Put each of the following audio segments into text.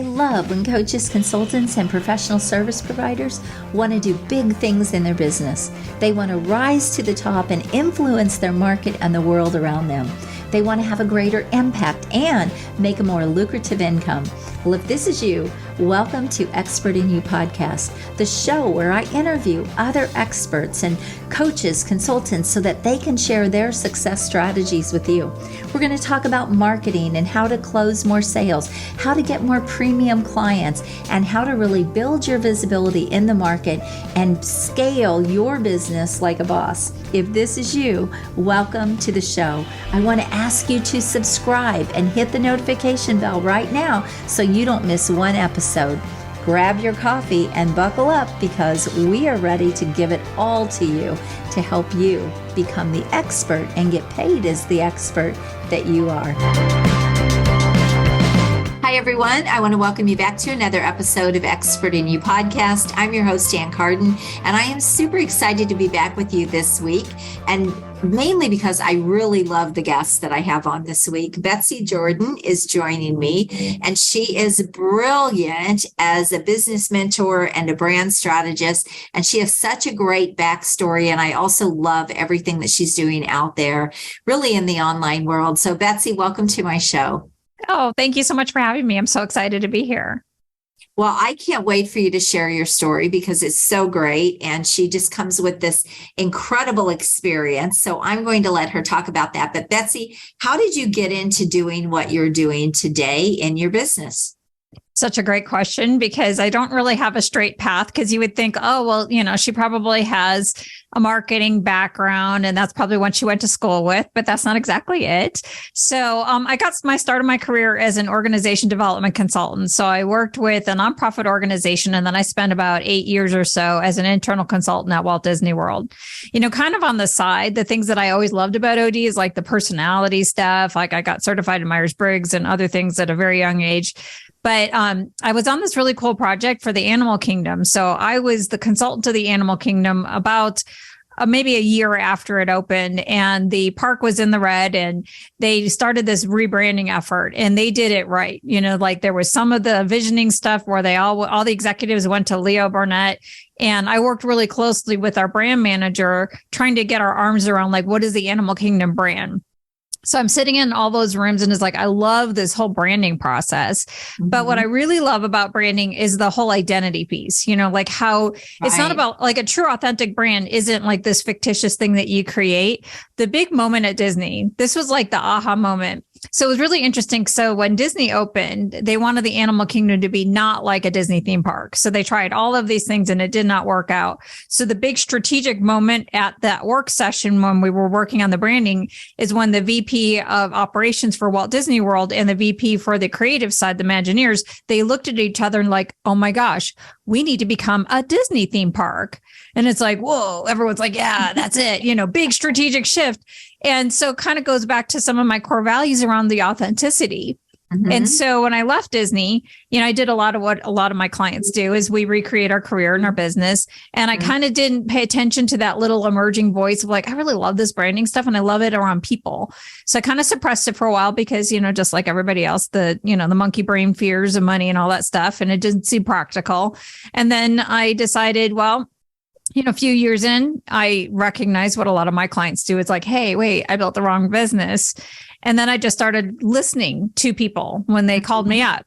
love when coaches, consultants, and professional service providers want to do big things in their business. They want to rise to the top and influence their market and the world around them. They want to have a greater impact and make a more lucrative income. Well, if this is you, welcome to Expert in You podcast, the show where I interview other experts and coaches, consultants, so that they can share their success strategies with you. We're going to talk about marketing and how to close more sales, how to get more premium clients, and how to really build your visibility in the market and scale your business like a boss. If this is you, welcome to the show. I want to ask you to subscribe and hit the notification bell right now so you don't miss one episode. Grab your coffee and buckle up because we are ready to give it all to you to help you become the expert and get paid as the expert that you are. Hi, everyone. I want to welcome you back to another episode of Expert in You podcast. I'm your host, Carden, and I am super excited to be back with you this week, and mainly because I really love the guests that I have on this week. Betsy Jordyn is joining me, and she is brilliant as a business mentor and a brand strategist, and she has such a great backstory, and I also love everything that she's doing out there, really in the online world. So, Betsy, welcome to my show. Oh, thank you so much for having me. I'm so excited to be here. Well, I can't wait for you to share your story because it's so great. And she just comes with this incredible experience. So I'm going to let her talk about that. But Betsy, how did you get into doing what you're doing today in your business? Such a great question, because I don't really have a straight path, because you would think, oh, well, she probably has a marketing background and that's probably what she went to school with, but that's not exactly it. So I got my start of my career as an organization development consultant. So I worked with a nonprofit organization, and then I spent about 8 years or so as an internal consultant at Walt Disney World. Kind of on the side, the things that I always loved about OD is like the personality stuff. Like I got certified in Myers-Briggs and other things at a very young age. But I was on this really cool project for the animal kingdom. So I was the consultant to the animal kingdom about maybe a year after it opened, and the park was in the red, and they started this rebranding effort, and they did it right. Like there was some of the visioning stuff where all the executives went to Leo Burnett, and I worked really closely with our brand manager trying to get our arms around, like, what is the animal kingdom brand? So I'm sitting in all those rooms, and it's like, I love this whole branding process. Mm-hmm. But what I really love about branding is the whole identity piece, like how it's not about, like, a true authentic brand isn't like this fictitious thing that you create. The big moment at Disney, this was like the aha moment. So it was really interesting. So when Disney opened, they wanted the animal kingdom to be not like a Disney theme park. So they tried all of these things and it did not work out. So the big strategic moment at that work session when we were working on the branding is when the VP of operations for Walt Disney World and the VP for the creative side, the Imagineers, they looked at each other and like, oh my gosh, we need to become a Disney theme park. And it's like, whoa, everyone's like, yeah, that's it. Big strategic shift. And so it kind of goes back to some of my core values around the authenticity. Mm-hmm. And so when I left Disney, I did a lot of what a lot of my clients do is we recreate our career and our business. And I kind of didn't pay attention to that little emerging voice of like, I really love this branding stuff and I love it around people. So I kind of suppressed it for a while because, just like everybody else, the monkey brain fears of money and all that stuff. And it didn't seem practical. And then I decided, well, a few years in, I recognized what a lot of my clients do. It's like, hey, wait, I built the wrong business. And then I just started listening to people when they called me up.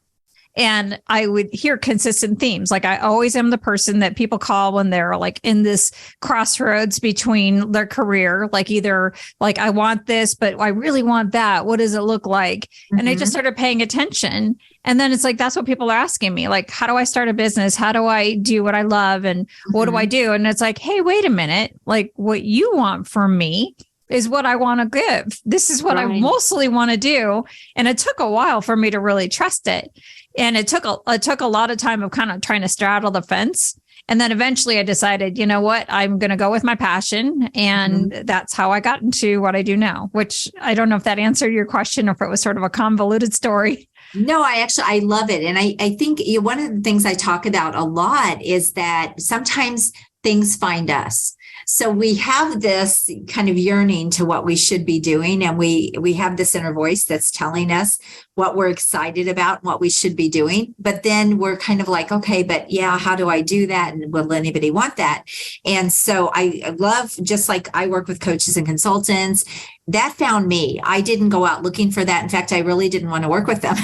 And I would hear consistent themes. Like I always am the person that people call when they're like in this crossroads between their career, like either like, I want this, but I really want that. What does it look like? Mm-hmm. And I just started paying attention. And then it's like, that's what people are asking me. Like, how do I start a business? How do I do what I love? And what do I do? And it's like, hey, wait a minute. Like what you want from me is what I want to give. This is what I mostly want to do. And it took a while for me to really trust it. And it took a lot of time of kind of trying to straddle the fence. And then eventually I decided, you know what, I'm going to go with my passion. And that's how I got into what I do now, which I don't know if that answered your question or if it was sort of a convoluted story. No, I love it. And I think one of the things I talk about a lot is that sometimes things find us. So we have this kind of yearning to what we should be doing. And we have this inner voice that's telling us what we're excited about, what we should be doing. But then we're kind of like, okay, but yeah, how do I do that? And will anybody want that? And so I love, just like I work with coaches and consultants, that found me. I didn't go out looking for that. In fact, I really didn't want to work with them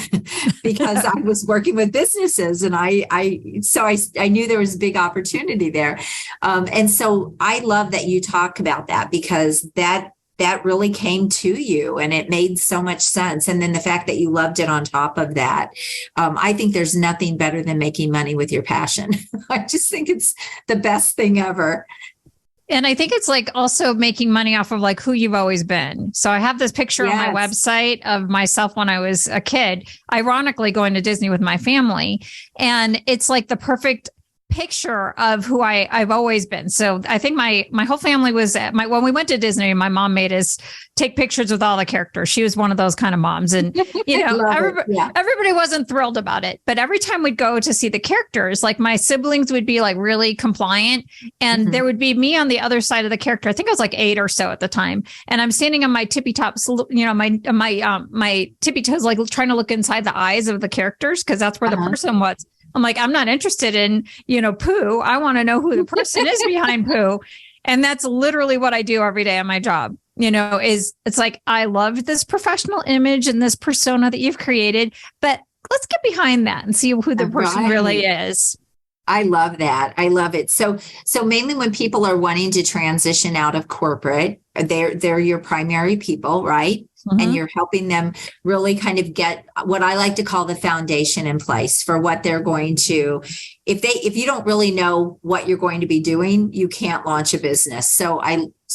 because I was working with businesses, and I knew there was a big opportunity there. And so I love that you talk about that, because that really came to you and it made so much sense. And then the fact that you loved it on top of that, I think there's nothing better than making money with your passion. I just think it's the best thing ever. And I think it's like also making money off of like who you've always been. So I have this picture on my website of myself when I was a kid, ironically going to Disney with my family. And it's like the perfect picture of who I've always been. So I think my whole family was when we went to Disney, my mom made us take pictures with all the characters. She was one of those kind of moms. And, everybody wasn't thrilled about it. But every time we'd go to see the characters, like my siblings would be like really compliant. And there would be me on the other side of the character. I think I was like 8 or so at the time. And I'm standing on my tippy tops, my tippy toes, like trying to look inside the eyes of the characters, because that's where the person was. I'm like, I'm not interested in, Pooh. I want to know who the person is behind Pooh. And that's literally what I do every day on my job. It's like, I love this professional image and this persona that you've created, but let's get behind that and see who the person really is. I love that. I love it. So mainly when people are wanting to transition out of corporate, they're your primary people, right? Mm-hmm. And you're helping them really kind of get what I like to call the foundation in place for what they're going to. If you don't really know what you're going to be doing, you can't launch a business. So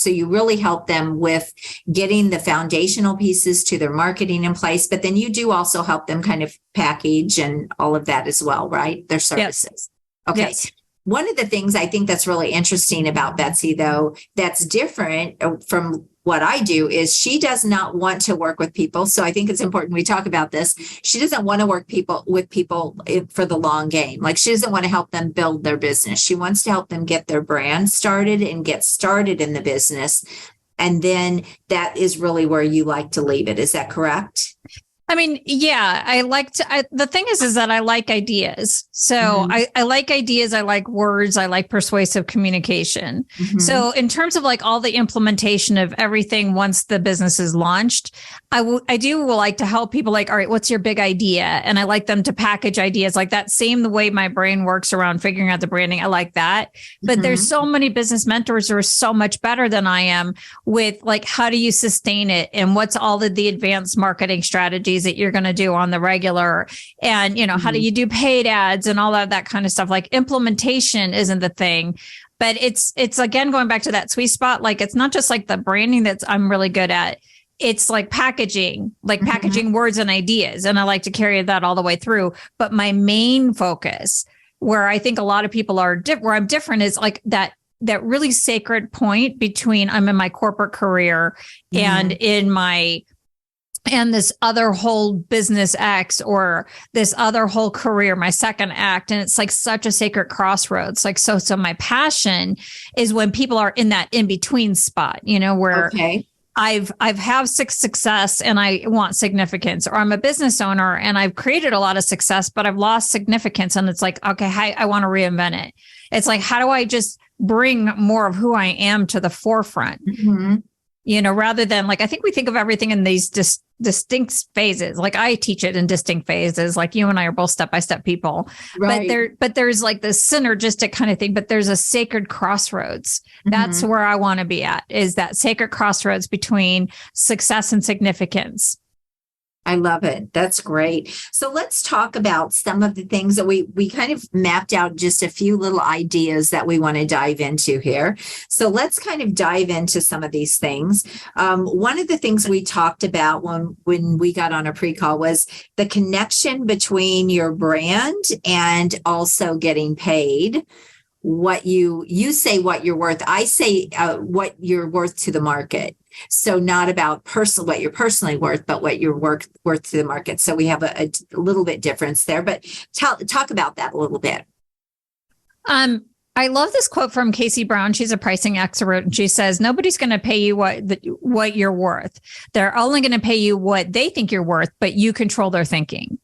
you really help them with getting the foundational pieces to their marketing in place, but then you do also help them kind of package and all of that as well, right? Their services. Yes. Okay. Yes. One of the things I think that's really interesting about Betsy, though, that's different from what I do, is she does not want to work with people. So I think it's important we talk about this. She doesn't want to work with people for the long game. Like, she doesn't want to help them build their business. She wants to help them get their brand started and get started in the business. And then that is really where you like to leave it. Is that correct? I mean, yeah, the thing is that I like ideas. So I like ideas. I like words. I like persuasive communication. So in terms of like all the implementation of everything, once the business is launched, I do like to help people like, all right, what's your big idea? And I like them to package ideas like that. Same the way my brain works around figuring out the branding. I like that. But there's so many business mentors who are so much better than I am with like, how do you sustain it? And what's all of the advanced marketing strategies that you're going to do on the regular, and how do you do paid ads and all of that kind of stuff. Like, implementation isn't the thing, but it's again going back to that sweet spot. Like, it's not just like the branding that I'm really good at. It's like packaging words and ideas, and I like to carry that all the way through. But my main focus, where I think a lot of people are where I'm different, is like that really sacred point between I'm in my corporate career and this other whole business X, or this other whole career, my second act. And it's like such a sacred crossroads. Like, so my passion is when people are in that in-between spot, where I've have success and I want significance, or I'm a business owner and I've created a lot of success, but I've lost significance. And it's like, okay, I want to reinvent it. It's like, how do I just bring more of who I am to the forefront? Rather than like, I think we think of everything in these distinct phases. Like, I teach it in distinct phases. Like, you and I are both step-by-step people, right? But there's like this synergistic kind of thing, but there's a sacred crossroads. That's where I want to be at, is that sacred crossroads between success and significance. I love it. That's great. So let's talk about some of the things that we kind of mapped out, just a few little ideas that we want to dive into here. So let's kind of dive into some of these things. One of the things we talked about when we got on a pre-call was the connection between your brand and also getting paid. What you say what you're worth. I say what you're worth to the market. So not about what you're personally worth, but what you're worth to the market. So we have a little bit difference there, but talk about that a little bit. I I love this quote from Casey Brown. She's a pricing expert. And she says, nobody's going to pay you what you're worth. They're only going to pay you what they think you're worth, but you control their thinking.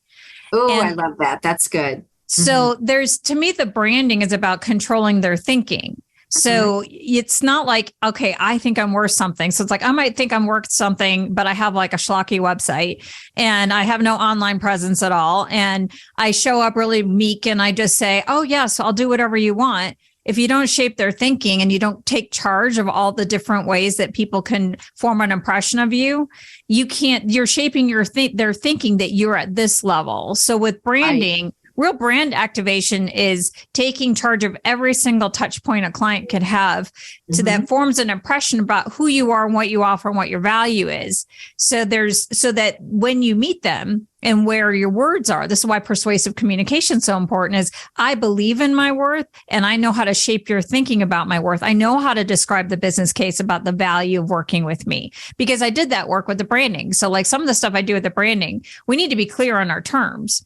Oh, I love that. That's good. So to me, the branding is about controlling their thinking. So it's not like, okay, I think I'm worth something. So it's like, I might think I'm worth something, but I have like a schlocky website and I have no online presence at all. And I show up really meek and I just say, oh yes, I'll do whatever you want. If you don't shape their thinking and you don't take charge of all the different ways that people can form an impression of you, you're shaping their thinking that you're at this level. So with branding, real brand activation is taking charge of every single touch point a client could have so that forms an impression about who you are and what you offer and what your value is. So that when you meet them and where your words are, this is why persuasive communication is so important, is I believe in my worth and I know how to shape your thinking about my worth. I know how to describe the business case about the value of working with me because I did that work with the branding. So like some of the stuff I do with the branding, we need to be clear on our terms.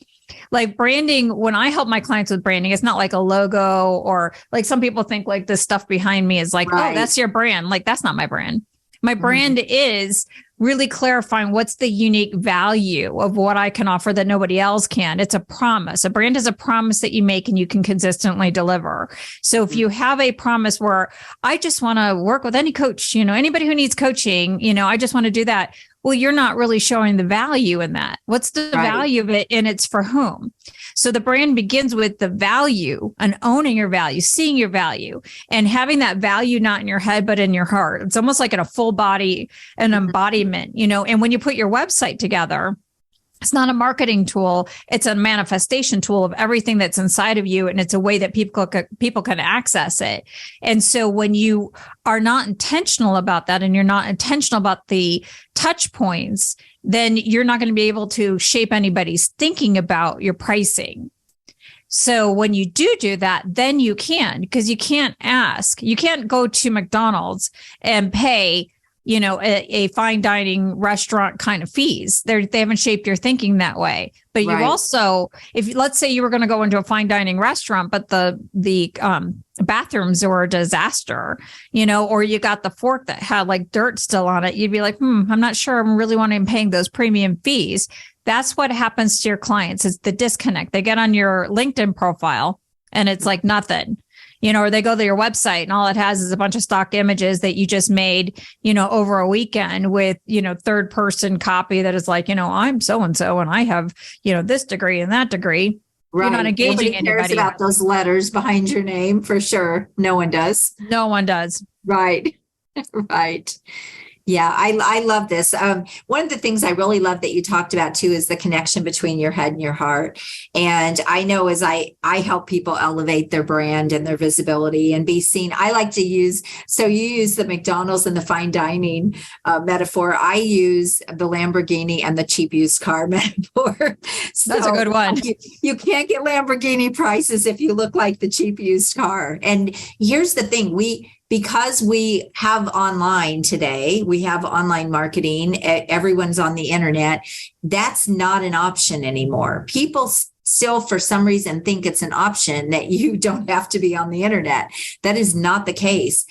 Like branding, when I help my clients with branding, it's not like a logo or like some people think like this stuff behind me is like, oh, that's your brand. Like, that's not my brand. My brand is really clarifying what's the unique value of what I can offer that nobody else can. It's a promise. A brand is a promise that you make and you can consistently deliver. So if you have a promise where I just want to work with any coach, anybody who needs coaching, I just want to do that. Well, you're not really showing the value in that. What's the value of it? And it's for whom? So the brand begins with the value and owning your value, seeing your value and having that value not in your head, but in your heart. It's almost like in a full body, an embodiment, and when you put your website together, it's not a marketing tool. It's a manifestation tool of everything that's inside of you. And it's a way that people can access it. And so when you are not intentional about that and you're not intentional about the touch points, then you're not going to be able to shape anybody's thinking about your pricing. So when you do that, then you can, because you can't go to McDonald's and pay a fine dining restaurant kind of fees. They haven't shaped your thinking that way. But you also, if let's say you were going to go into a fine dining restaurant, but the bathrooms were a disaster, or you got the fork that had like dirt still on it, you'd be like, I'm not sure I'm really wanting paying those premium fees. That's what happens to your clients. It's the disconnect. They get on your LinkedIn profile and it's like nothing. Or they go to your website and all it has is a bunch of stock images that you just made, over a weekend with, third person copy that is like, I'm so-and-so and I have, this degree and that degree. Right. You're not engaging Nobody anybody. cares about those letters behind your name for sure. No one does. No one does. Right. Right. Yeah, I love this. One of the things I really love that you talked about too is the connection between your head and your heart. And I know as I help people elevate their brand and their visibility and be seen, I like to use, so you use the McDonald's and the fine dining metaphor. I use the Lamborghini and the cheap used car metaphor. So that's a good one. You can't get Lamborghini prices if you look like the cheap used car. And here's the thing, because we have online today, we have online marketing, everyone's on the internet. That's not an option anymore. People still, for some reason, think it's an option that you don't have to be on the internet. That is not the case.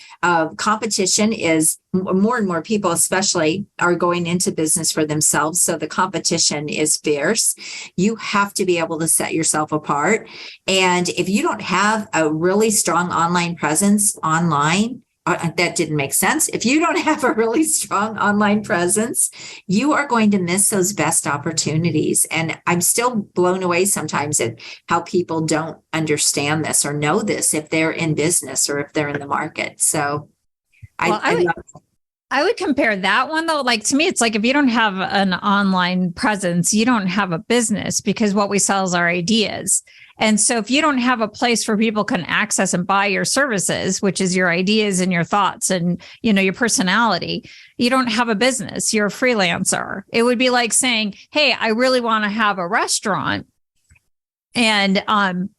Competition is more and more people, especially, are going into business for themselves. So the competition is fierce. You have to be able to set yourself apart. And if you don't have a really strong online presence online, that didn't make sense. If you don't have a really strong online presence, you are going to miss those best opportunities. And I'm still blown away sometimes at how people don't understand this or know this if they're in business or if they're in the market. So I would compare that one though. Like to me, it's like if you don't have an online presence, you don't have a business because what we sell is our ideas. And so if you don't have a place where people can access and buy your services, which is your ideas and your thoughts and, your personality, you don't have a business. You're a freelancer. It would be like saying, hey, I really want to have a restaurant. And,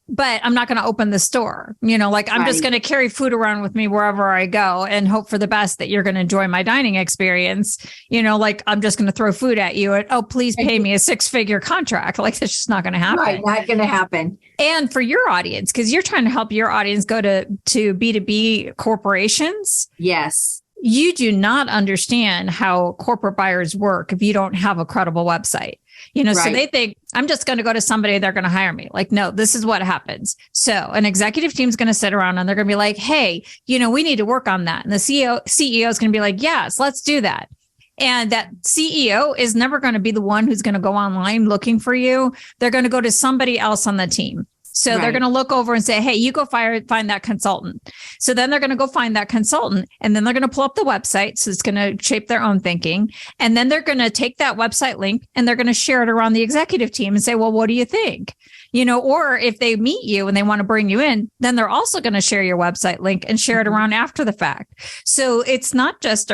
but I'm not going to open the store, like I'm just going to carry food around with me wherever I go and hope for the best that you're going to enjoy my dining experience. Like I'm just going to throw food at you and, oh, please pay me a 6-figure contract. Like that's just not going to happen. Right. Not going to happen. And for your audience, because you're trying to help your audience go to B2B corporations. Yes. You do not understand how corporate buyers work if you don't have a credible website. So they think I'm just going to go to somebody, they're going to hire me. Like, no, this is what happens. So an executive team is going to sit around and they're going to be like, hey, we need to work on that. And the CEO is going to be like, yes, let's do that. And that CEO is never going to be the one who's going to go online looking for you. They're going to go to somebody else on the team. So they're going to look over and say, hey, you go find that consultant. So then they're going to go find that consultant and then they're going to pull up the website. So it's going to shape their own thinking. And then they're going to take that website link and they're going to share it around the executive team and say, well, what do you think? Or if they meet you and they want to bring you in, then they're also going to share your website link and share it around after the fact. So it's not just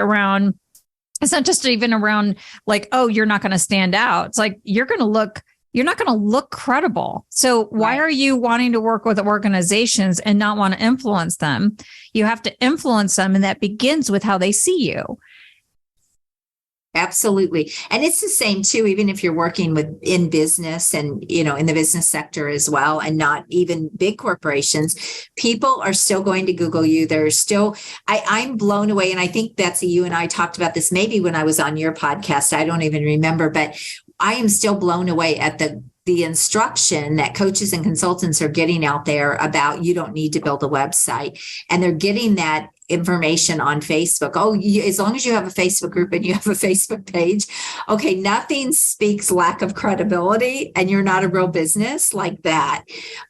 even around like, oh, you're not going to stand out. It's like, you're not going to look credible. So why are you wanting to work with organizations and not want to influence them? You have to influence them. And that begins with how they see you. Absolutely. And it's the same too, even if you're working in business and, in the business sector as well, and not even big corporations, people are still going to Google you. There's still, I'm blown away. And I think Betsy, you and I talked about this maybe when I was on your podcast, I don't even remember, but I am still blown away at the instruction that coaches and consultants are getting out there about you don't need to build a website. And they're getting that information on Facebook. Oh, as long as you have a Facebook group and you have a Facebook page, okay, nothing speaks lack of credibility and you're not a real business like that.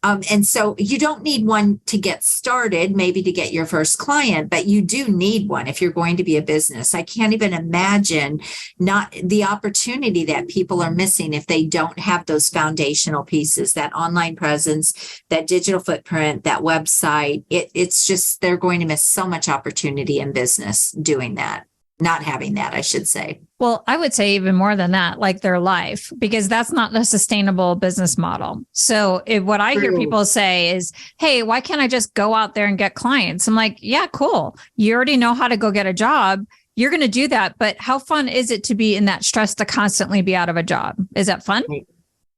And so you don't need one to get started, maybe to get your first client, but you do need one if you're going to be a business. I can't even imagine not the opportunity that people are missing if they don't have those foundational pieces, that online presence, that digital footprint, that website. It's just, they're going to miss so much opportunity in business doing that, not having that, I should say. Well, I would say even more than that, like their life, because that's not a sustainable business model. So what I hear people say is, hey, why can't I just go out there and get clients? I'm like, yeah, cool. You already know how to go get a job. You're going to do that. But how fun is it to be in that stress to constantly be out of a job? Is that fun? Right.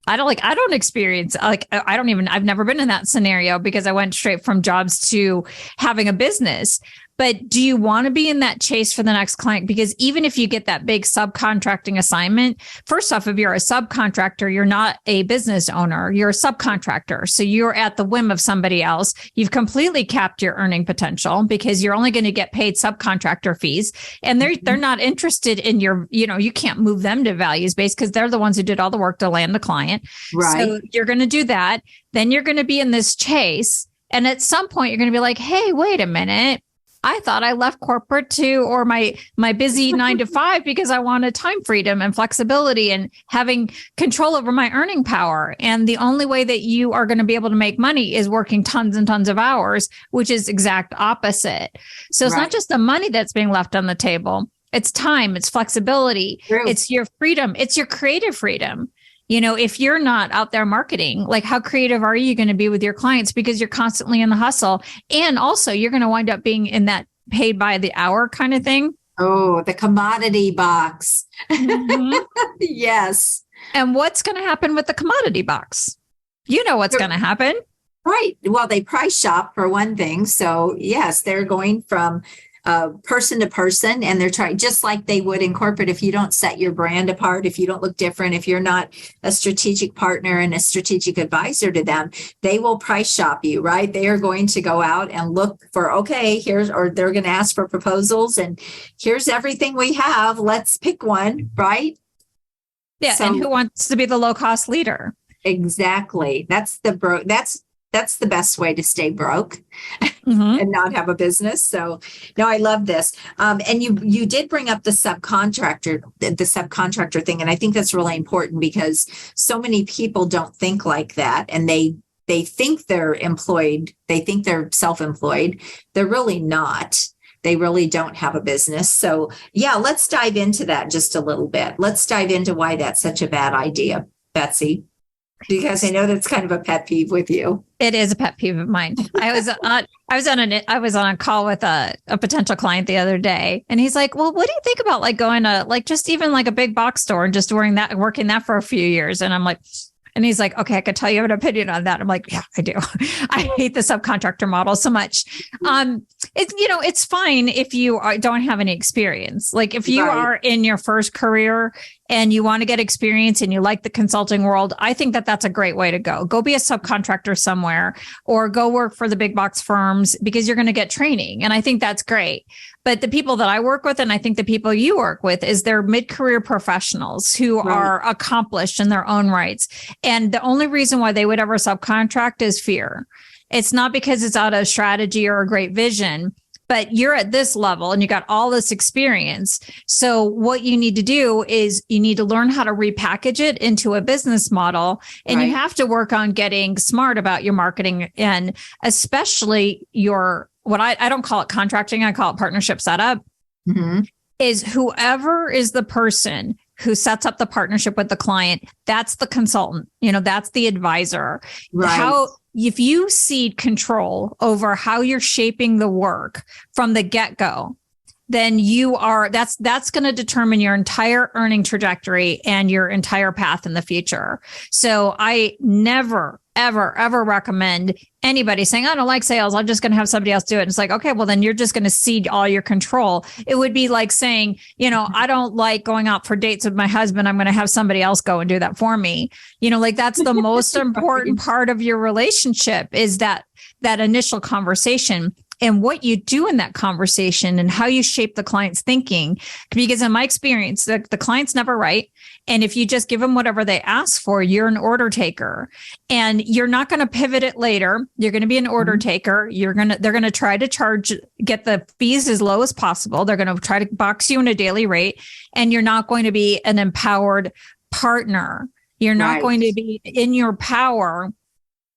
I've never been in that scenario because I went straight from jobs to having a business. But do you want to be in that chase for the next client? Because even if you get that big subcontracting assignment, first off, if you're a subcontractor, you're not a business owner, you're a subcontractor. So you're at the whim of somebody else. You've completely capped your earning potential because you're only going to get paid subcontractor fees. And they're not interested in your, you can't move them to values based because they're the ones who did all the work to land the client. Right. So you're going to do that. Then you're going to be in this chase. And at some point, you're going to be like, hey, wait a minute. I thought I left corporate or my busy 9 to 5 because I wanted time freedom and flexibility and having control over my earning power. And the only way that you are going to be able to make money is working tons and tons of hours, which is exact opposite. So it's not just the money that's being left on the table. It's time, it's flexibility, it's your freedom, it's your creative freedom. If you're not out there marketing, like how creative are you going to be with your clients because you're constantly in the hustle? And also you're going to wind up being in that paid by the hour kind of thing. Oh, the commodity box. Mm-hmm. Yes. And what's going to happen with the commodity box? You know what's going to happen. Right. Well, they price shop for one thing. So yes, they're going from person to person, and they're trying just like they would in corporate. If you don't set your brand apart, if you don't look different, if you're not a strategic partner and a strategic advisor to them, they will price shop you, right? They are going to go out and look for, okay, or they're going to ask for proposals and here's everything we have. Let's pick one, right? Yeah. So, and who wants to be the low cost leader? Exactly. That's the best way to stay broke and not have a business. So no, I love this. And you did bring up the subcontractor thing. And I think that's really important because so many people don't think like that. And they think they're employed. They think they're self-employed. They're really not. They really don't have a business. So yeah, let's dive into that just a little bit. Let's dive into why that's such a bad idea, Betsy. Because I know that's kind of a pet peeve with you. It is a pet peeve of mine. I was on a call with a potential client the other day, and he's like, "Well, what do you think about like going to like just even like a big box store and just working that for a few years?" And I'm like, and he's like, "Okay, I could tell you have an opinion on that." I'm like, "Yeah, I do. I hate the subcontractor model so much." It's fine if you don't have any experience. Like if you are in your first career and you want to get experience and you like the consulting world, I think that that's a great way to go. Go be a subcontractor somewhere or go work for the big box firms because you're going to get training. And I think that's great. But the people that I work with, and I think the people you work with, is they're mid-career professionals who are accomplished in their own rights. And the only reason why they would ever subcontract is fear. It's not because it's out of strategy or a great vision, but you're at this level and you got all this experience. So what you need to do is you need to learn how to repackage it into a business model. And you have to work on getting smart about your marketing and especially your, what I don't call it contracting, I call it partnership setup, is whoever is the person who sets up the partnership with the client, that's the consultant, that's the advisor. If you cede control over how you're shaping the work from the get-go, then that's going to determine your entire earning trajectory and your entire path in the future. So I never, ever, ever recommend anybody saying, I don't like sales, I'm just going to have somebody else do it. And it's like, okay, well, then you're just going to cede all your control. It would be like saying, I don't like going out for dates with my husband, I'm going to have somebody else go and do that for me. That's the most important part of your relationship is that initial conversation. And what you do in that conversation and how you shape the client's thinking, because in my experience, the client's never right. And if you just give them whatever they ask for, you're an order taker and you're not going to pivot it later. You're going to be an order taker. They're going to try to get the fees as low as possible. They're going to try to box you in a daily rate and you're not going to be an empowered partner. You're not going to be in your power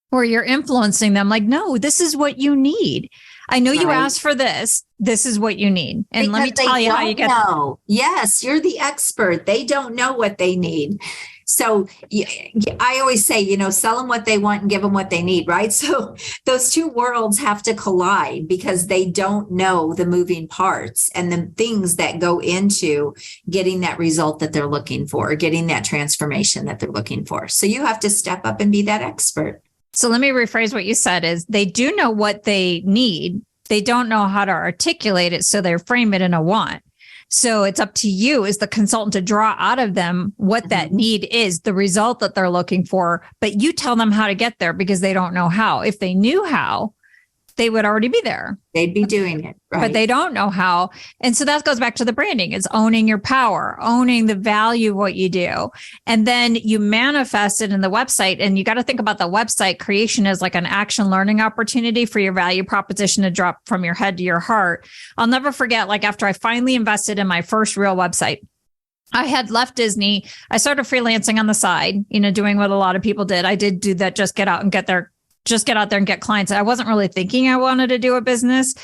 where you're influencing them. Like, no, this is what you need. I know you asked for this. This is what you need. And because let me tell you how you get it. Yes, you're the expert. They don't know what they need. So I always say, sell them what they want and give them what they need, right? So those two worlds have to collide because they don't know the moving parts and the things that go into getting that result that they're looking for, getting that transformation that they're looking for. So you have to step up and be that expert. So let me rephrase what you said is they do know what they need. They don't know how to articulate it. So they frame it in a want. So it's up to you as the consultant to draw out of them what that need is, the result that they're looking for. But you tell them how to get there because they don't know how. If they knew how, they would already be there. They'd be doing it, right? But they don't know how. And so that goes back to the branding. It's owning your power, owning the value of what you do. And then you manifest it in the website. And you got to think about the website creation as like an action learning opportunity for your value proposition to drop from your head to your heart. I'll never forget, like after I finally invested in my first real website, I had left Disney. I started freelancing on the side, doing what a lot of people did. I did do that, just get out there and get clients. I wasn't really thinking I wanted to do a business,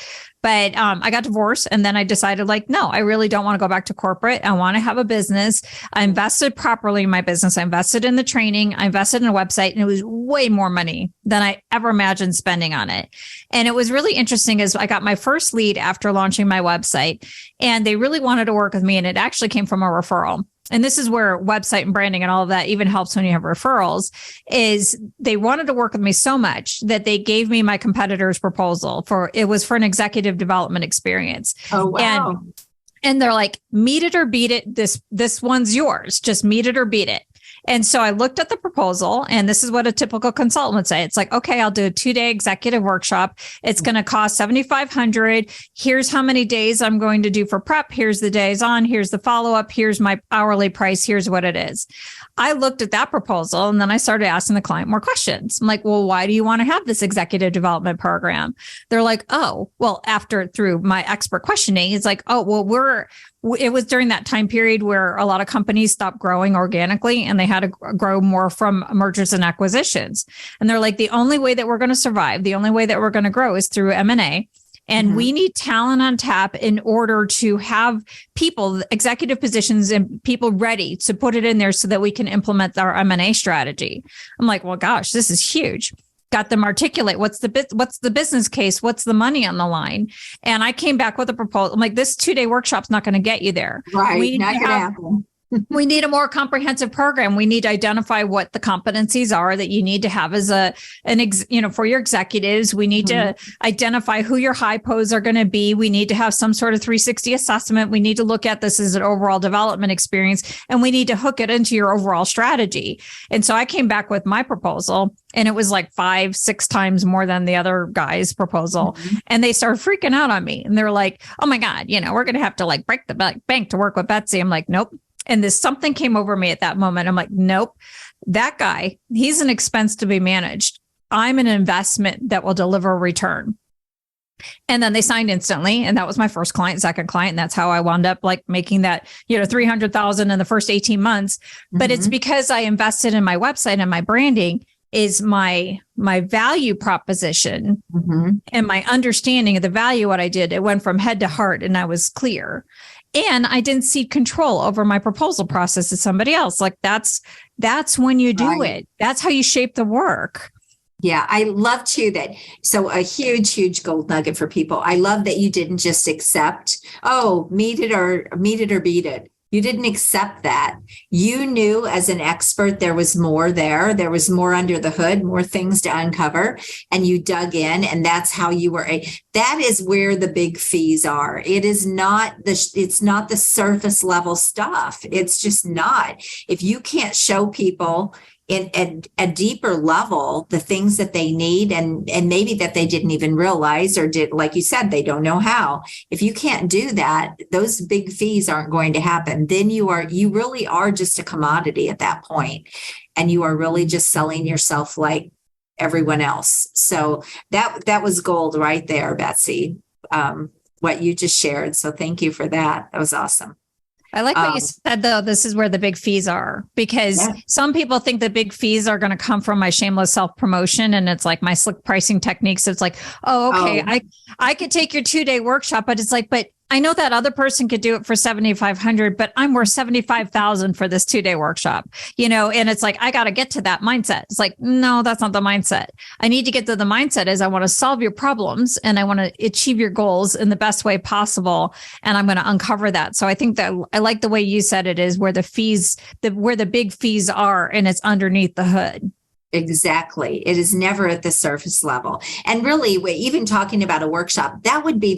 but I got divorced and then I decided no, I really don't want to go back to corporate. I want to have a business. I invested properly in my business. I invested in the training. I invested in a website and it was way more money than I ever imagined spending on it. And it was really interesting as I got my first lead after launching my website and they really wanted to work with me. And it actually came from a referral. And this is where website and branding and all of that even helps when you have referrals, is they wanted to work with me so much that they gave me my competitor's proposal for an executive development experience. Oh, wow. And they're like, meet it or beat it. This one's yours. Just meet it or beat it. And so I looked at the proposal and this is what a typical consultant would say. It's like, okay, I'll do a 2-day executive workshop. It's going to cost $7,500. Here's how many days I'm going to do for prep. Here's the days on. Here's the follow-up. Here's my hourly price. Here's what it is. I looked at that proposal and then I started asking the client more questions. I'm like, well, why do you want to have this executive development program? They're like, oh, well, through my expert questioning, it's like, oh, well, it was during that time period where a lot of companies stopped growing organically and they had to grow more from mergers and acquisitions. And they're like, the only way that we're going to survive, the only way that we're going to grow is through M&A. And we need talent on tap in order to have people, executive positions and people ready to put it in there so that we can implement our M&A strategy. I'm like, well, gosh, this is huge. Got them articulate what's the business case, what's the money on the line. And I came back with a proposal. I'm like, this 2-day workshop's not going to get you there. Right. Not going to happen. We need a more comprehensive program. We need to identify what the competencies are that you need to have as for your executives. We need to identify who your high pos are going to be. We need to have some sort of 360 assessment. We need to look at this as an overall development experience, and we need to hook it into your overall strategy. And so I came back with my proposal, and it was like 5-6 times more than the other guy's proposal. And they started freaking out on me. And they're like, oh my God, we're going to have to like break the bank to work with Betsy. I'm like, nope. And something came over me at that moment. I'm like, nope, that guy, he's an expense to be managed. I'm an investment that will deliver a return. And then they signed instantly. And that was my first client, second client. And that's how I wound up like making that, $300,000 in the first 18 months. But it's because I invested in my website and my branding is my value proposition and my understanding of the value, what I did. It went from head to heart and I was clear. And I didn't cede control over my proposal process to somebody else. Like that's when you do it. That's how you shape the work. Yeah, I love too that. So a huge, huge gold nugget for people. I love that you didn't just accept, meet it or beat it. You didn't accept that. You knew as an expert there was more there. There was more under the hood, more things to uncover, and you dug in, and that's how you were. That is where the big fees are. It's not the surface level stuff. It's just not. If you can't show people in a deeper level the things that they need and maybe that they didn't even realize or did, like you said, they don't know how. If you can't do that, those big fees aren't going to happen. Then you really are just a commodity at that point, and you are really just selling yourself like everyone else. So that was gold right there, Betsy, what you just shared. So thank you for that. That was awesome. I like what you said, though. This is where the big fees are, because some people think the big fees are going to come from my shameless self-promotion. And it's like my slick pricing techniques. It's like, I could take your 2-day workshop, but it's like, but I know that other person could do it for $7,500, but I'm worth $75,000 for this 2-day workshop, and it's like, I got to get to that mindset. It's like, no, that's not the mindset. I need to get to the mindset is I want to solve your problems and I want to achieve your goals in the best way possible. And I'm going to uncover that. So I think that I like the way you said it is where where the big fees are, and it's underneath the hood. Exactly. It is never at the surface level. And really, even talking about a workshop, that would be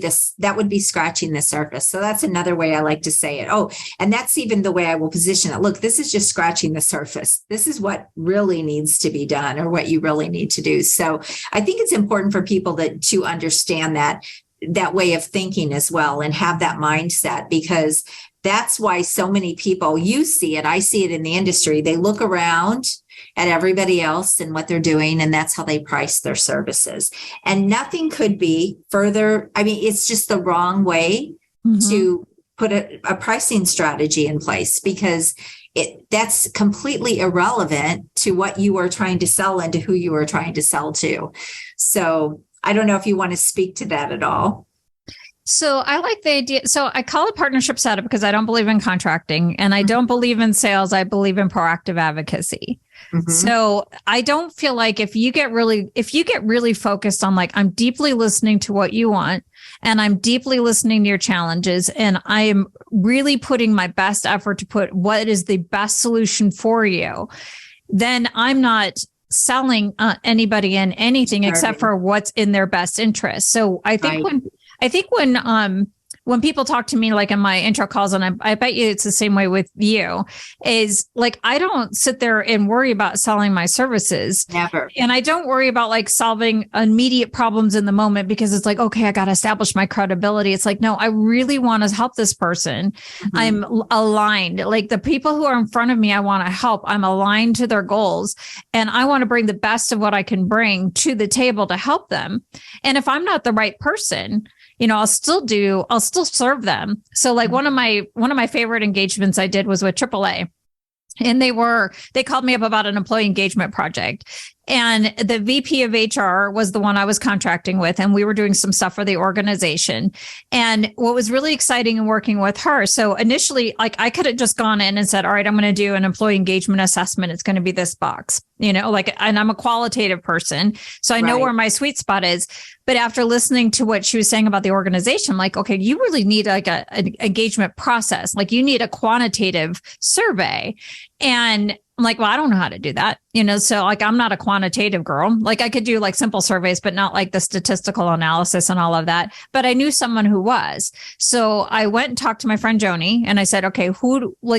scratching the surface. So that's another way I like to say it. Oh, and that's even the way I will position it. Look, this is just scratching the surface. This is what really needs to be done, or what you really need to do. So I think it's important for people to understand that way of thinking as well, and have that mindset, because that's why so many people, you see it, I see it in the industry. They look around at everybody else and what they're doing, and that's how they price their services. And nothing could be further. I mean, it's just the wrong way to put a pricing strategy in place, because that's completely irrelevant to what you are trying to sell and to who you are trying to sell to. So I don't know if you want to speak to that at all. So I like the idea. So I call it partnership setup because I don't believe in contracting and I don't believe in sales. I believe in proactive advocacy. So I don't feel like if you get really focused on like, I'm deeply listening to what you want and I'm deeply listening to your challenges and I am really putting my best effort to put what is the best solution for you, then I'm not selling anybody in anything except for what's in their best interest. So I think when people talk to me, like in my intro calls, and I bet you it's the same way with you, is like, I don't sit there and worry about selling my services. Never. And I don't worry about like solving immediate problems in the moment because it's like, okay, I got to establish my credibility. It's like, no, I really want to help this person. I'm aligned. Like the people who are in front of me, I want to help. I'm aligned to their goals and I want to bring the best of what I can bring to the table to help them. And if I'm not the right person, I'll still serve them. So like one of my favorite engagements I did was with AAA. And they called me up about an employee engagement project. And the VP of HR was the one I was contracting with, and we were doing some stuff for the organization. And what was really exciting in working with her, so initially, like I could have just gone in and said, all right, I'm going to do an employee engagement assessment. It's going to be this box, and I'm a qualitative person. So I know where my sweet spot is. But after listening to what she was saying about the organization, I'm like, okay, you really need like an engagement process. Like you need a quantitative survey. And I'm like, well, I don't know how to do that. So like, I'm not a quantitative girl. Like I could do like simple surveys, but not like the statistical analysis and all of that. But I knew someone who was. So I went and talked to my friend Joni and I said, okay,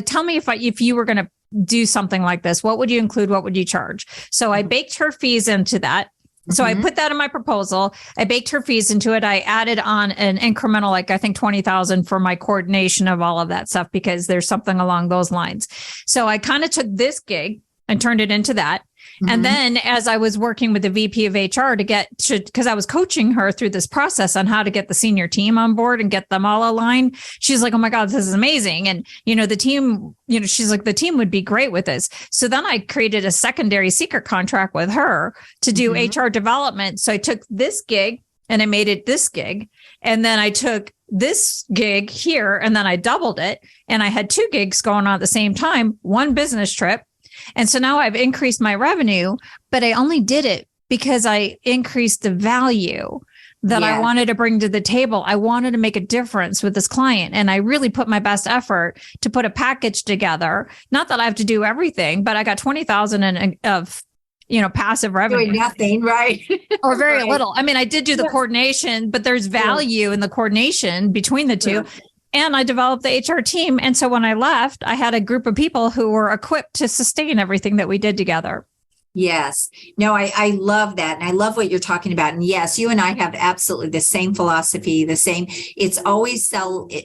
tell me if you were going to do something like this, what would you include? What would you charge? So I baked her fees into that. So I put that in my proposal. I baked her fees into it. I added on an incremental, like I think 20,000 for my coordination of all of that stuff, because there's something along those lines. So I kind of took this gig and turned it into that. And then as I was working with the VP of HR because I was coaching her through this process on how to get the senior team on board and get them all aligned, she's like, oh my God, this is amazing. And, the team, she's like, the team would be great with this. So then I created a secondary secret contract with her to do HR development. So I took this gig and I made it this gig. And then I took this gig here and then I doubled it. And I had 2 gigs going on at the same time, 1 business trip. And so now I've increased my revenue, but I only did it because I increased the value that I wanted to bring to the table. I wanted to make a difference with this client. And I really put my best effort to put a package together. Not that I have to do everything, but I got 20,000 of passive revenue. Doing nothing, right? Or very little. I mean, I did do the coordination, but there's value in the coordination between the two. And I developed the HR team. And so when I left, I had a group of people who were equipped to sustain everything that we did together. Yes. No, I love that. And I love what you're talking about. And yes, you and I have absolutely the same philosophy,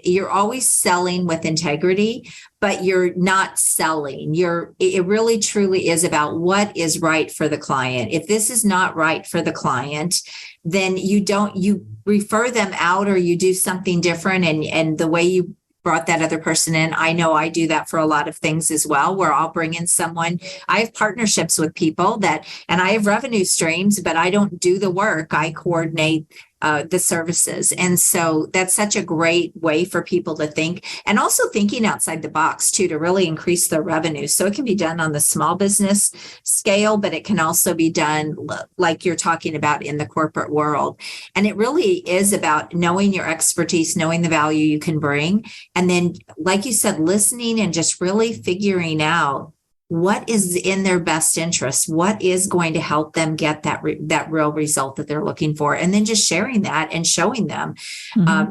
you're always selling with integrity, but you're not selling. It really truly is about what is right for the client. If this is not right for the client, then you refer them out or you do something different. And the way you brought that other person in, I know I do that for a lot of things as well, where I'll bring in someone. I have partnerships with people and I have revenue streams, but I don't do the work. I coordinate the services. And so that's such a great way for people to think, and also thinking outside the box too, to really increase their revenue. So it can be done on the small business scale, but it can also be done like you're talking about in the corporate world. And it really is about knowing your expertise, knowing the value you can bring. And then, like you said, listening and just really figuring out what is in their best interest, what is going to help them get that real result that they're looking for, and then just sharing that and showing them.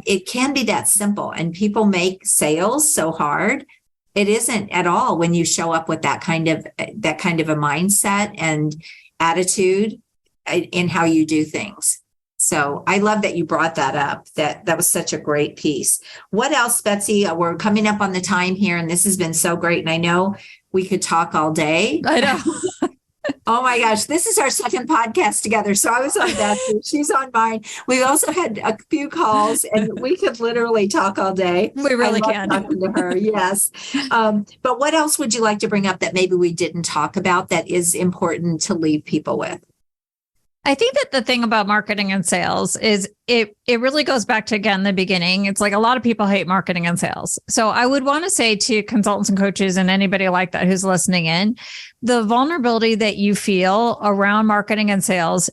It can be that simple, and people make sales so hard. It isn't at all when you show up with that kind of a mindset and attitude in how you do things. So I love that you brought that up. That was such a great piece. What else, Betsy? We're coming up on the time here, and this has been so great. And I know we could talk all day. I know. Oh my gosh, this is our second podcast together. So I was on Betsy, she's on mine. We also had a few calls, and we could literally talk all day. We really can. Talking to her, yes. But what else would you like to bring up that maybe we didn't talk about that is important to leave people with? I think that the thing about marketing and sales is it really goes back to, again, the beginning. It's like a lot of people hate marketing and sales. So I would want to say to consultants and coaches and anybody like that who's listening in, the vulnerability that you feel around marketing and sales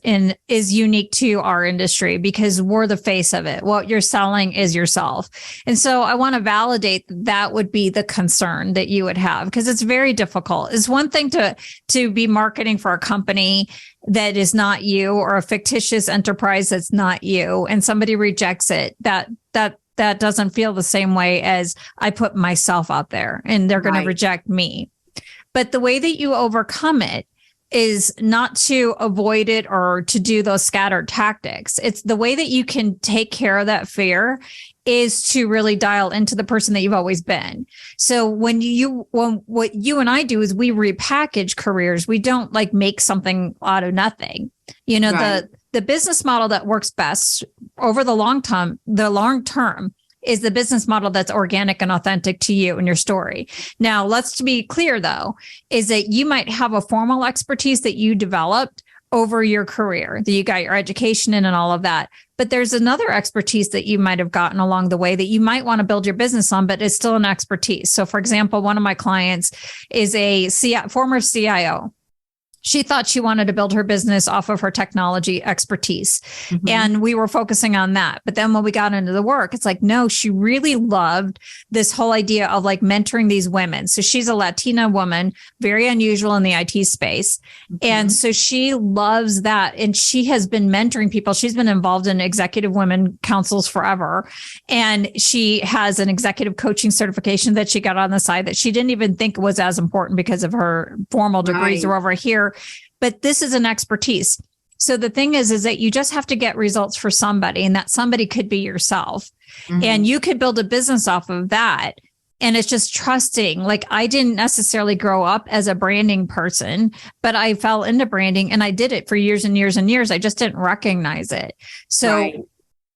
is unique to our industry because we're the face of it. What you're selling is yourself. And so I want to validate that would be the concern that you would have, because it's very difficult. It's one thing to be marketing for a company that is not you, or a fictitious enterprise that's not you, and somebody rejects it. That doesn't feel the same way as I put myself out there and they're going to reject me. But the way that you overcome it is not to avoid it or to do those scattered tactics. It's the way that you can take care of that fear is to really dial into the person that you've always been. So what you and I do is we repackage careers. We don't like make something out of nothing. The business model that works best over the long term is the business model that's organic and authentic to you and your story. Now, let's be clear though, is that you might have a formal expertise that you developed over your career, that you got your education in and all of that. But there's another expertise that you might have gotten along the way that you might want to build your business on, but it's still an expertise. So for example, one of my clients is a former CIO. She thought she wanted to build her business off of her technology expertise. Mm-hmm. And we were focusing on that. But then when we got into the work, it's like, no, she really loved this whole idea of like mentoring these women. So she's a Latina woman, very unusual in the IT space. Mm-hmm. And so she loves that. And she has been mentoring people. She's been involved in executive women councils forever. And she has an executive coaching certification that she got on the side that she didn't even think was as important because of her formal degrees are over here. But this is an expertise. So the thing is that you just have to get results for somebody, and that somebody could be yourself. Mm-hmm. And you could build a business off of that. And it's just trusting. Like, I didn't necessarily grow up as a branding person, but I fell into branding and I did it for years and years and years. I just didn't recognize it. So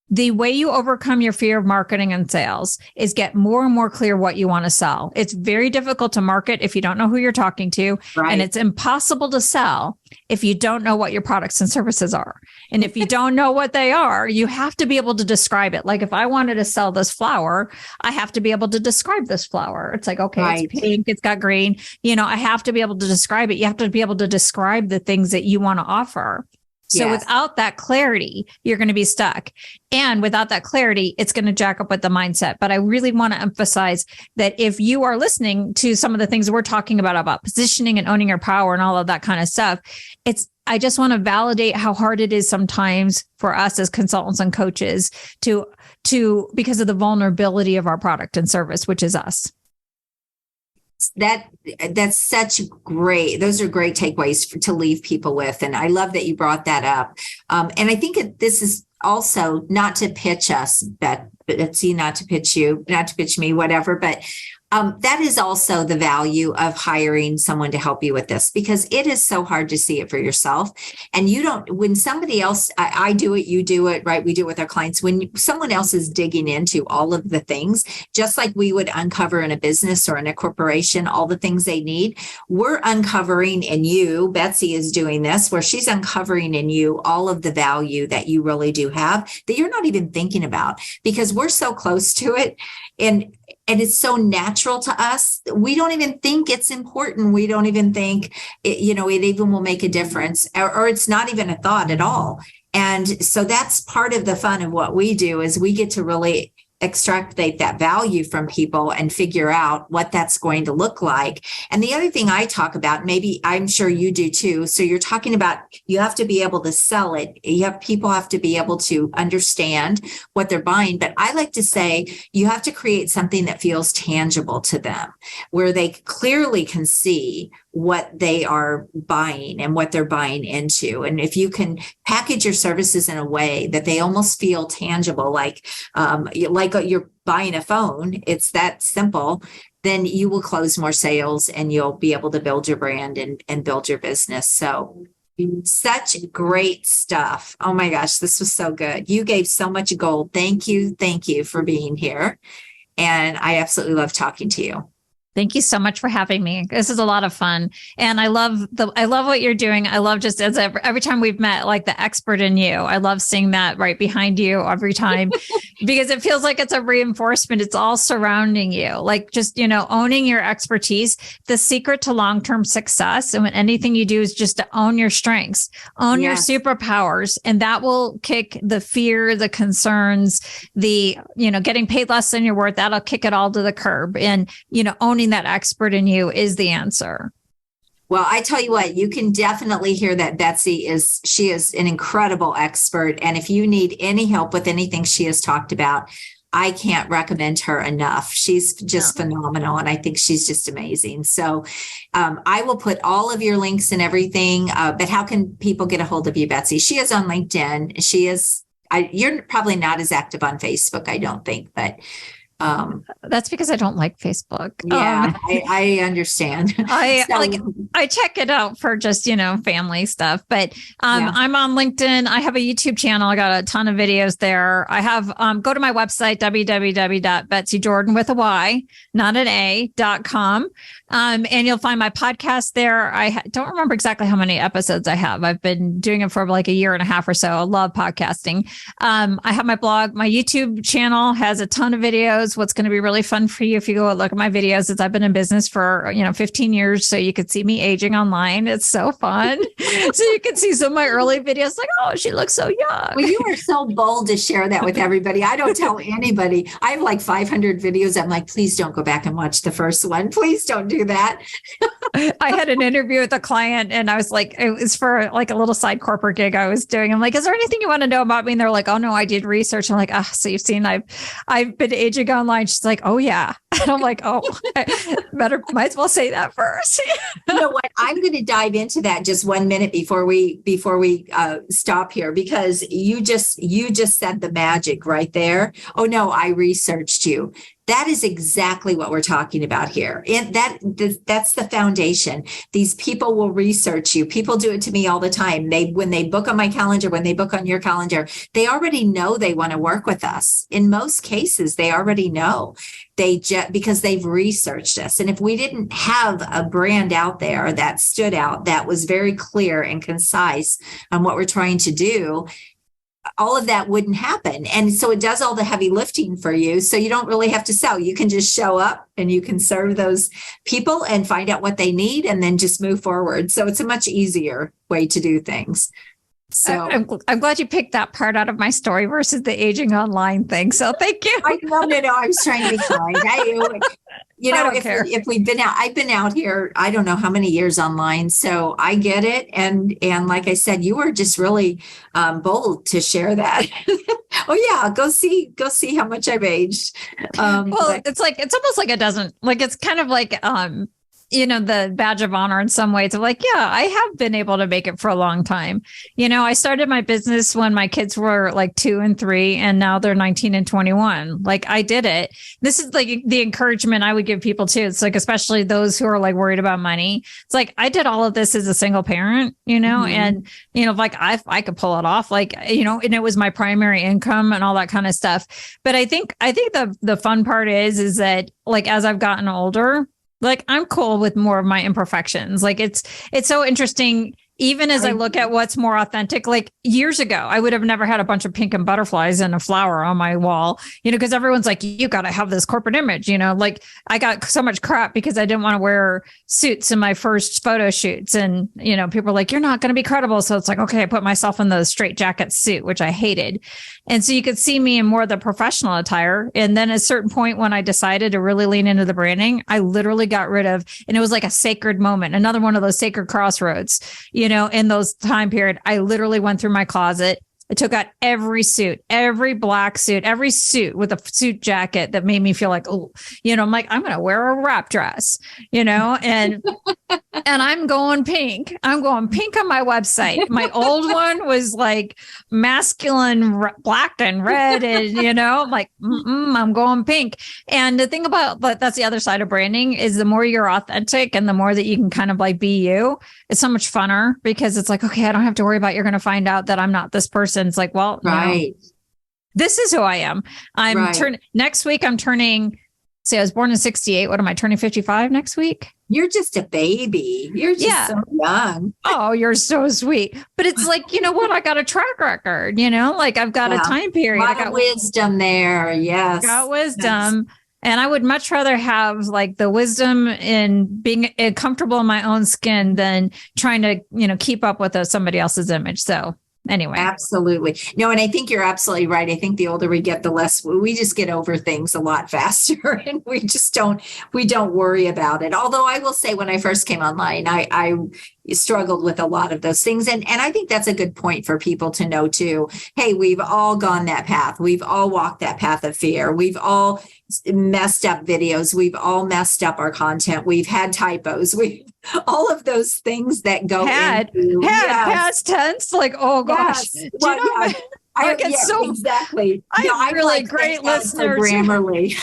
the way you overcome your fear of marketing and sales is get more and more clear what you want to sell. It's very difficult to market if you don't know who you're talking to. Right. And it's impossible to sell if you don't know what your products and services are. And if you don't know what they are, you have to be able to describe it. Like if I wanted to sell this flower, I have to be able to describe this flower. It's like, okay, It's pink, it's got green. I have to be able to describe it. You have to be able to describe the things that you want to offer. So without that clarity, you're going to be stuck. And without that clarity, it's going to jack up with the mindset. But I really want to emphasize that if you are listening to some of the things we're talking about positioning and owning your power and all of that kind of stuff, I just want to validate how hard it is sometimes for us as consultants and coaches to because of the vulnerability of our product and service, which is us. That's such those are great takeaways to leave people with. And I love that you brought that up. And I think this is also not to pitch us, Betsy, not to pitch you, not to pitch me, whatever, but that is also the value of hiring someone to help you with this, because it is so hard to see it for yourself. And when somebody else, I do it, you do it, right? We do it with our clients. When someone else is digging into all of the things, just like we would uncover in a business or in a corporation, all the things they need, we're uncovering in you, Betsy is doing this, where she's uncovering in you all of the value that you really do have that you're not even thinking about, because we're so close to it. And it's so natural to us. We don't even think it's important. We don't even think it even will make a difference, or it's not even a thought at all. And so that's part of the fun of what we do, is we get to really extrapolate that value from people and figure out what that's going to look like. And the other thing I talk about, maybe I'm sure you do too. So you're talking about, you have to be able to sell it. People have to be able to understand what they're buying. But I like to say you have to create something that feels tangible to them, where they clearly can see what they are buying and what they're buying into. And if you can package your services in a way that they almost feel tangible, like you're buying a phone, it's that simple, then you will close more sales and you'll be able to build your brand and build your business. So such great stuff. Oh my gosh, this was so good. You gave so much gold. Thank you. Thank you for being here. And I absolutely love talking to you. Thank you so much for having me. This is a lot of fun. And I love what you're doing. I love just every time we've met, like the expert in you, I love seeing that right behind you every time because it feels like it's a reinforcement. It's all surrounding you, like just, owning your expertise. The secret to long-term success, and when anything you do, is just to own your strengths, own your superpowers. And that will kick the fear, the concerns, the, getting paid less than you're worth. That'll kick it all to the curb. And, owning that expert in you is the answer. Well, I tell you what, you can definitely hear that Betsy is an incredible expert. And if you need any help with anything she has talked about, I can't recommend her enough. She's just phenomenal. And I think she's just amazing. So I will put all of your links and everything. But how can people get a hold of you, Betsy? She is on LinkedIn. You're probably not as active on Facebook, I don't think, but That's because I don't like Facebook. Yeah, I understand. I check it out for just, family stuff, but I'm on LinkedIn. I have a YouTube channel. I got a ton of videos there. I have, go to my website, www.betsy.jordan with a Y, not an A.com. And you'll find my podcast there. I don't remember exactly how many episodes I have. I've been doing it for like a year and a half or so. I love podcasting. I have my blog. My YouTube channel has a ton of videos. What's going to be really fun for you if you go look at my videos is I've been in business for, 15 years. So you could see me aging online. It's so fun. So you can see some of my early videos like, oh, she looks so young. Well, you are so bold to share that with everybody. I don't tell anybody. I have like 500 videos. I'm like, please don't go back and watch the first one. Please don't do that. I had an interview with a client and I was like, it was for like a little side corporate gig I was doing. I'm like, is there anything you want to know about me? And they're like, oh no, I did research. I'm like, so you've seen I've been aging online. She's like, oh yeah. And I'm like, oh, might as well say that first. You know what? I'm going to dive into that just 1 minute before we stop here, because you just said the magic right there. Oh no, I researched you. That is exactly what we're talking about here. And that's the foundation. These people will research you. People do it to me all the time. When they book on my calendar, when they book on your calendar, they already know they want to work with us. In most cases, they already know. Because they've researched us. And if we didn't have a brand out there that stood out, that was very clear and concise on what we're trying to do, all of that wouldn't happen. And so it does all the heavy lifting for you. So you don't really have to sell. You can just show up and you can serve those people and find out what they need and then just move forward. So it's a much easier way to do things. So I'm glad you picked that part out of my story versus the aging online thing. So thank you. No, I was trying to be kind. If we've been out, I've been out here, I don't know how many years online. So I get it. And like I said, you were just really bold to share that. Oh yeah, go see how much I've aged. It's almost like it doesn't, like, it's kind of like, the badge of honor in some ways of like, yeah, I have been able to make it for a long time. I started my business when my kids were like 2 and 3, and now they're 19 and 21. Like, I did it. This is like the encouragement I would give people too. It's like, especially those who are like worried about money. It's like, I did all of this as a single parent, and, like I could pull it off, like, and it was my primary income and all that kind of stuff. But I think the fun part is that, like, as I've gotten older, like, I'm cool with more of my imperfections. Like, it's so interesting. Even as I look at what's more authentic, like years ago, I would have never had a bunch of pink and butterflies and a flower on my wall, because everyone's like, you got to have this corporate image, like I got so much crap because I didn't want to wear suits in my first photo shoots. And, people are like, you're not going to be credible. So it's like, okay, I put myself in the straight jacket suit, which I hated. And so you could see me in more of the professional attire. And then at a certain point when I decided to really lean into the branding, I literally got rid of, and it was like a sacred moment, another one of those sacred crossroads, in those time period. I literally went through my closet. I took out every suit, every black suit, every suit with a suit jacket that made me feel like, oh, I'm like, I'm going to wear a wrap dress, and I'm going pink. I'm going pink on my website. My old one was like masculine, black and red. And, I'm like, I'm going pink. And the thing about, but that's the other side of branding, is the more you're authentic and the more that you can kind of like be you, it's so much funner, because it's like, okay, I don't have to worry about, you're going to find out that I'm not this person. It's like, well, right. No, this is who I am. Next week, I'm turning, I was born in 68. What am I turning 55 next week? You're just a baby. You're just so young. Oh, you're so sweet. But it's like, you know what? I got a track record, like I've got a time period. I got wisdom there. Yes. Got wisdom. Yes. And I would much rather have like the wisdom in being comfortable in my own skin than trying to, keep up with somebody else's image. So anyway. Absolutely. No, and I think you're absolutely right. I think the older we get, the less we just get over things a lot faster, and we don't worry about it. Although I will say, when I first came online, I struggled with a lot of those things. And I think that's a good point for people to know too. Hey, we've all gone that path. We've all walked that path of fear. We've all messed up videos. We've all messed up our content. We've had typos. All of those things that go past tense, like, oh gosh. Yes. Well, Exactly. I have really like great listeners. Grammarly.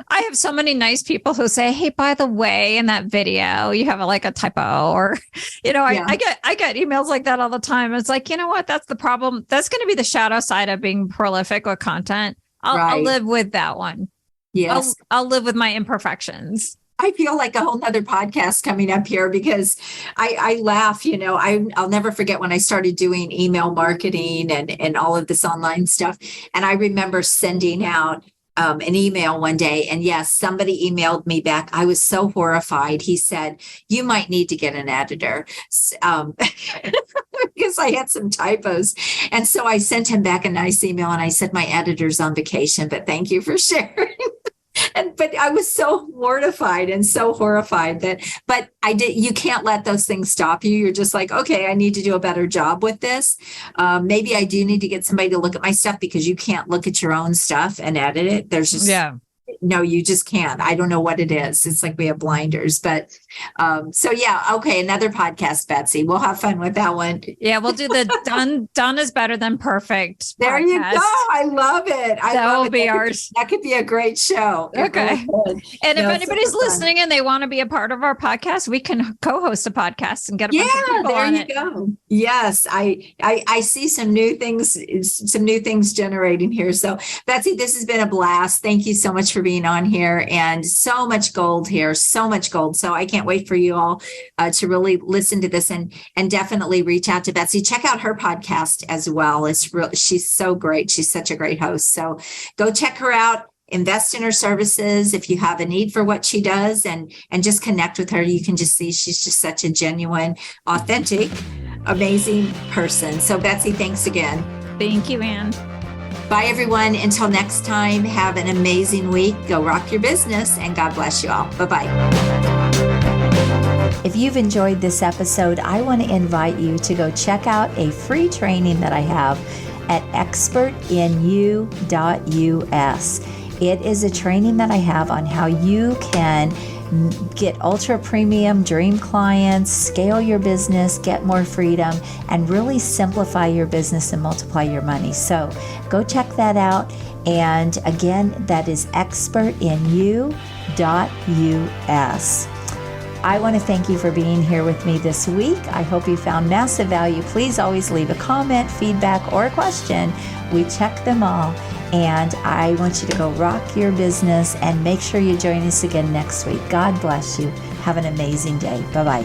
I have so many nice people who say, "Hey, by the way, in that video, you have like a typo," or, I get emails like that all the time. It's like, you know what? That's the problem. That's going to be the shadow side of being prolific with content. I'll live with that one. Yes, I'll live with my imperfections. I feel like a whole nother podcast coming up here because I laugh, I'll never forget when I started doing email marketing and all of this online stuff. And I remember sending out an email one day, and yes, somebody emailed me back. I was so horrified. He said, "You might need to get an editor," because I had some typos. And so I sent him back a nice email and I said, "My editor's on vacation, but thank you for sharing." But I was so mortified and so horrified but you can't let those things stop you. You're just like, okay, I need to do a better job with this. Maybe I do need to get somebody to look at my stuff, because you can't look at your own stuff and edit it. There's just, no, you just can't. I don't know what it is. It's like we have blinders, but okay. Another podcast, Betsy. We'll have fun with that one. Yeah. We'll do the done is better than perfect. There podcast. You go. I love it. That will be ours. That could be a great show. Okay. And if anybody's listening and they want to be a part of our podcast, we can co-host a podcast and get a bunch of people on it. There you go. Yes. I see some new things generating here. So Betsy, this has been a blast. Thank you so much for being on here, and so much gold here, so much gold. So I can't wait for you all to really listen to this and definitely reach out to Betsy. Check out her podcast as well. She's so great. She's such a great host. So go check her out. Invest in her services if you have a need for what she does, and just connect with her. You can just see she's just such a genuine, authentic, amazing person. So Betsy, thanks again. Thank you, Ann. Bye, everyone. Until next time, have an amazing week. Go rock your business, and God bless you all. Bye-bye. If you've enjoyed this episode, I want to invite you to go check out a free training that I have at expertinu.us. It is a training that I have on how you can get ultra premium dream clients, scale your business, get more freedom, and really simplify your business and multiply your money. So go check that out. And again, that is expertinu.us. I want to thank you for being here with me this week. I hope you found massive value. Please always leave a comment, feedback, or a question. We check them all. And I want you to go rock your business, and make sure you join us again next week. God bless you. Have an amazing day. Bye-bye.